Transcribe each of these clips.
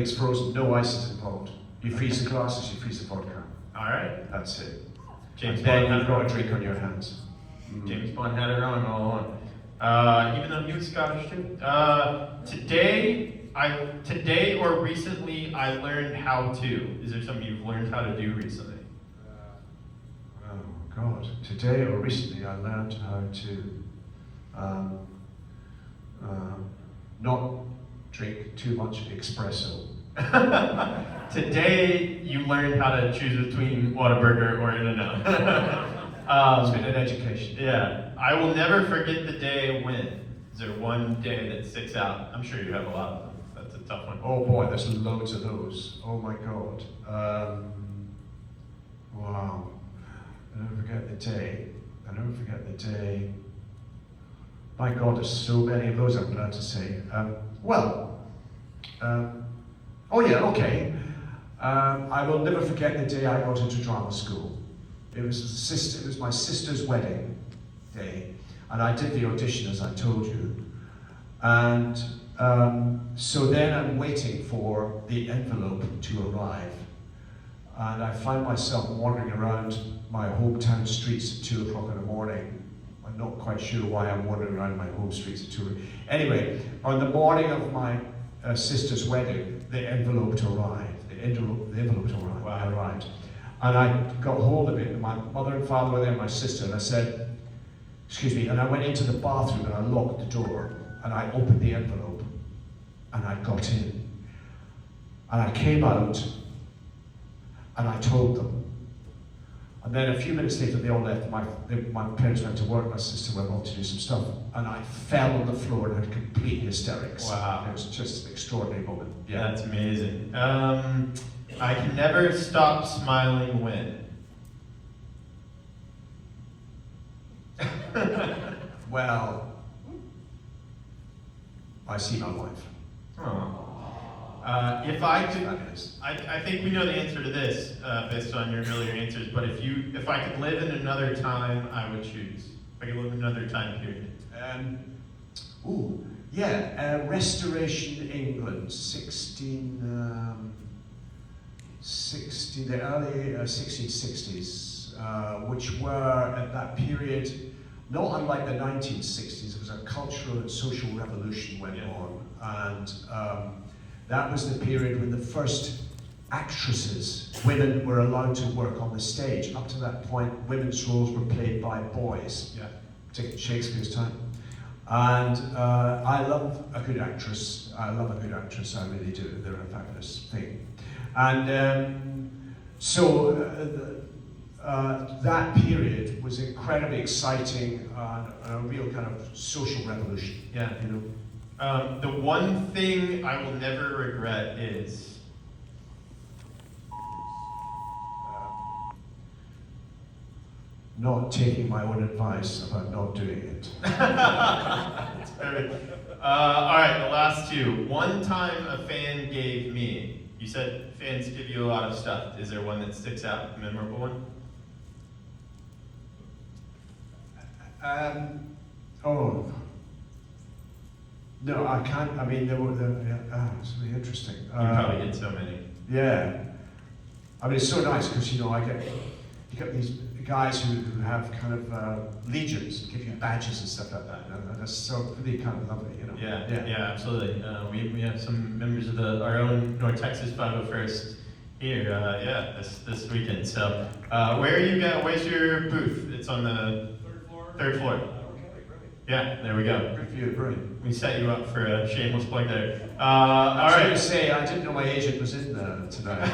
It's frozen, no ice is involved. You freeze the glasses, you freeze the vodka. Alright. That's it. James And then Bond you've had got it a drink on your hands. James Bond had it wrong all along. Even though he was Scottish too. Today or recently, I learned how to. Is there something you've learned how to do recently? Oh God! Today or recently, I learned how to not drink too much espresso. Today, you learned how to choose between Whataburger or In-N-Out. It's been an education. Yeah, I will never forget the day when. Is there one day that sticks out? I'm sure you have a lot of them. That's a tough one. Oh boy, there's loads of those. Oh my God. Wow. I never forget the day. I never forget the day. My God, there's so many of those I'm glad to say. Oh yeah, okay. I will never forget the day I got into drama school. It was my sister's wedding day, and I did the audition as I told you. And so then I'm waiting for the envelope to arrive. And I find myself wandering around my hometown streets at 2 o'clock in the morning. I'm not quite sure why I'm wandering around my home streets at 2. Anyway, on the morning of my sister's wedding, the envelope arrived. The envelope arrived. Wow. Arrived. And I got hold of it, and my mother and father were there, and my sister, and I said, excuse me, and I went into the bathroom and I locked the door, and I opened the envelope, and I got in. And I came out, and I told them. And then a few minutes later, they all left. My parents went to work, my sister went off to do some stuff, and I fell on the floor and had complete hysterics. Wow. It was just an extraordinary moment. Yeah. That's amazing. I can never stop smiling when. Well, I see my wife. Oh. If I could, That is. I think we know the answer to this based on your earlier answers. But if I could live in another time, I would choose. If I could live in another time period. Restoration England, the early 1660s, which were at that period, not unlike the 1960s, it was a cultural and social revolution went on, and that was the period when the first actresses, women, were allowed to work on the stage. Up to that point, women's roles were played by boys, particularly Shakespeare's time. And I love a good actress. I really do. They're a fabulous thing. And that period was incredibly exciting and a real kind of social revolution. Yeah. You know. The one thing I will never regret is not taking my own advice about not doing it. That's perfect. All right, the last two. One time a fan gave me. You said fans give you a lot of stuff. Is there one that sticks out, a memorable one? No, I can't. I mean, it's really interesting. You probably get so many. Yeah. I mean, it's so nice because, you get these guys who have kind of legions, give you badges and stuff like that. And that's so really kind of lovely, you know. Yeah, absolutely. We have some members of our own North Texas 501st here, this weekend. So, where are you guys? Where's your booth? It's on the third floor. Yeah, there we go. Good for you, brilliant. We set you up for a shameless plug there. I was going to say, I didn't know my agent was in there tonight.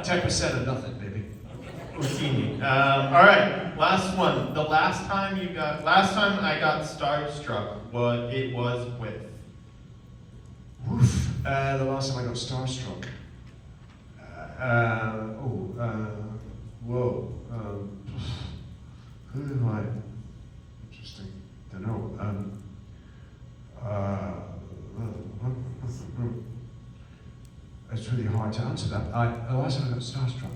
10% of nothing, baby. All right, last one. The last time I got starstruck, what it was with? Woof. The last time I got starstruck. Who am I? Interesting. Don't know. It's really hard to answer that. The last time I got starstruck.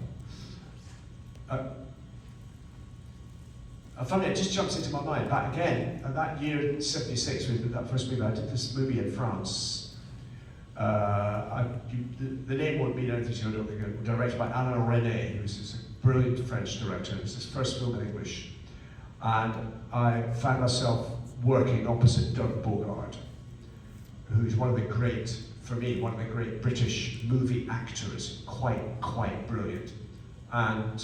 Funny, it just jumps into my mind. Back again, that year, '76, with that first movie, I did this movie in France The name won't mean anything to you, I don't think. Directed by Alain Resnais, who's this brilliant French director. It was his first film in English. And I found myself working opposite Doug Bogart, who's one of the great, for me, one of the great British movie actors, quite brilliant. And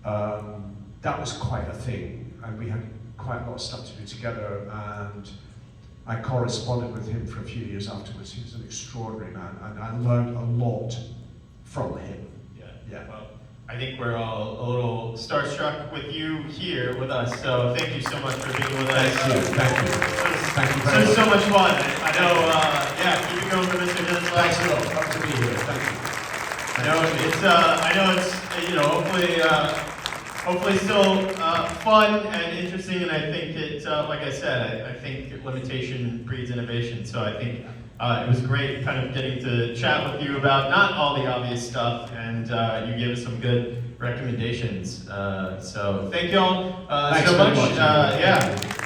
that was quite a thing. And we had quite a lot of stuff to do together. And I corresponded with him for a few years afterwards. He was an extraordinary man, and I learned a lot from him. Yeah. Well, I think we're all a little starstruck with you here with us, so thank you so much for being with us. Thank you. Thank you very It was much. so much fun. I know, keep it going for Mr. Denis Lawson. Thanks a lot. Love to be here. Thank you. I know it's hopefully still fun and interesting, and I think it, like I said, I think limitation breeds innovation. So I think it was great kind of getting to chat with you about not all the obvious stuff, and you gave us some good recommendations. So thank you all Thanks so very much. much. Yeah.